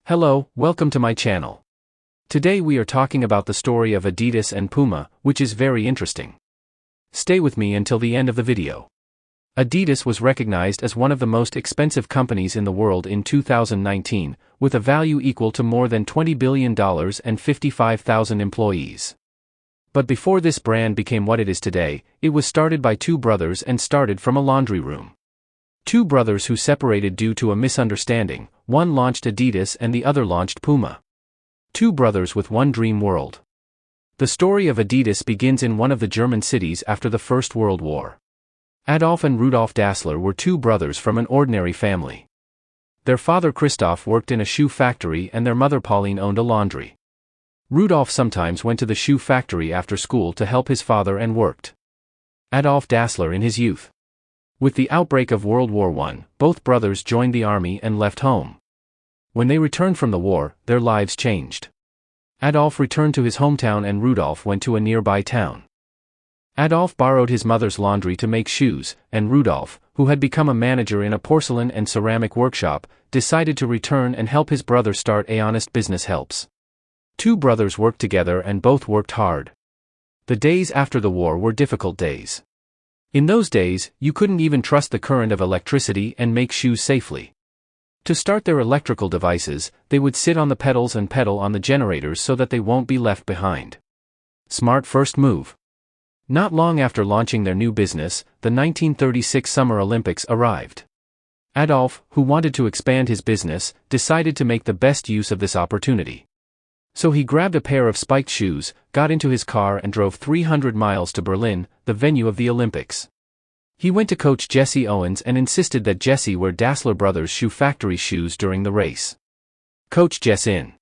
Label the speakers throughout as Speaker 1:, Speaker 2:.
Speaker 1: Hello, welcome to my channel. Today we are talking about the story of Adidas and Puma, which is very interesting. Stay with me until the end of the video. Adidas was recognized as one of the most expensive companies in the world in 2019, with a value equal to more than $20 billion and 55,000 employees. But before this brand became what it is today, it was started by two brothers and started from a laundry room. Two brothers who separated due to a misunderstanding, one launched Adidas and the other launched Puma. Two brothers with one dream world. The story of Adidas begins in one of the German cities after the First World War. Adolf and Rudolf Dassler were two brothers from an ordinary family. Their father Christoph worked in a shoe factory and their mother Pauline owned a laundry. Rudolf sometimes went to the shoe factory after school to help his father and worked. Adolf Dassler in his youth. With the outbreak of World War I, both brothers joined the army and left home. When they returned from the war, their lives changed. Adolf returned to his hometown and Rudolf went to a nearby town. Adolf borrowed his mother's laundry to make shoes, and Rudolf, who had become a manager in a porcelain and ceramic workshop, decided to return and help his brother start a honest business helps. Two brothers worked together and both worked hard. The days after the war were difficult days. In those days, you couldn't even trust the current of electricity and make shoes safely. To start their electrical devices, they would sit on the pedals and pedal on the generators so that they won't be left behind. Smart first move. Not long after launching their new business, the 1936 Summer Olympics arrived. Adolf, who wanted to expand his business, decided to make the best use of this opportunity. So he grabbed a pair of spiked shoes, got into his car and drove 300 miles to Berlin, the venue of the Olympics. He went to coach Jesse Owens and insisted that Jesse wear Dassler Brothers Shoe Factory shoes during the race. Coach Jesse in.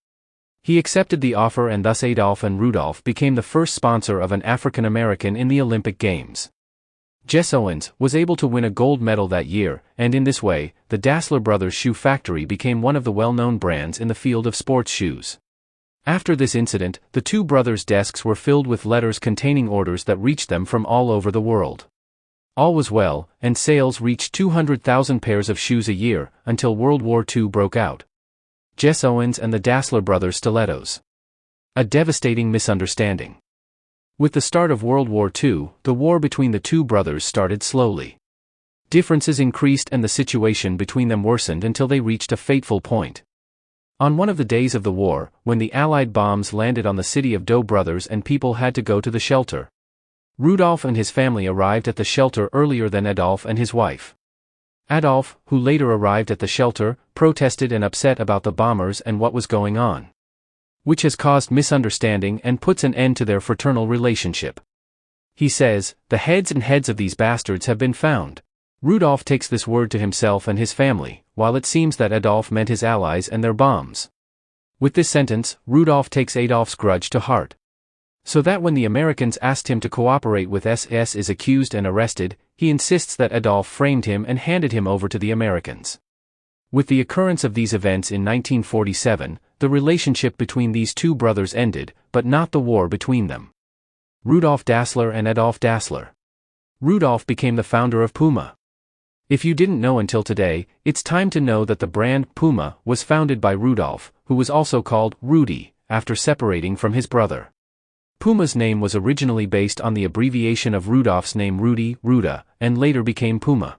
Speaker 1: He accepted the offer and thus Adolf and Rudolf became the first sponsor of an African American in the Olympic Games. Jesse Owens was able to win a gold medal that year, and in this way, the Dassler Brothers Shoe Factory became one of the well-known brands in the field of sports shoes. After this incident, the two brothers' desks were filled with letters containing orders that reached them from all over the world. All was well, and sales reached 200,000 pairs of shoes a year, until World War II broke out. Jesse Owens and the Dassler brothers stilettos. A devastating misunderstanding. With the start of World War II, the war between the two brothers started slowly. Differences increased and the situation between them worsened until they reached a fateful point. On one of the days of the war, when the Allied bombs landed on the city of Doe Brothers and people had to go to the shelter. Rudolf and his family arrived at the shelter earlier than Adolf and his wife. Adolf, who later arrived at the shelter, protested and upset about the bombers and what was going on, which has caused misunderstanding and puts an end to their fraternal relationship. He says, "The heads and heads of these bastards have been found." Rudolf takes this word to himself and his family, while it seems that Adolf meant his allies and their bombs. With this sentence, Rudolf takes Adolf's grudge to heart. So that when the Americans asked him to cooperate with SS is accused and arrested, he insists that Adolf framed him and handed him over to the Americans. With the occurrence of these events in 1947, the relationship between these two brothers ended, but not the war between them. Rudolf Dassler and Adolf Dassler. Rudolf became the founder of Puma. If you didn't know until today, it's time to know that the brand Puma was founded by Rudolf, who was also called Rudy, after separating from his brother. Puma's name was originally based on the abbreviation of Rudolf's name Rudy, Ruda, and later became Puma.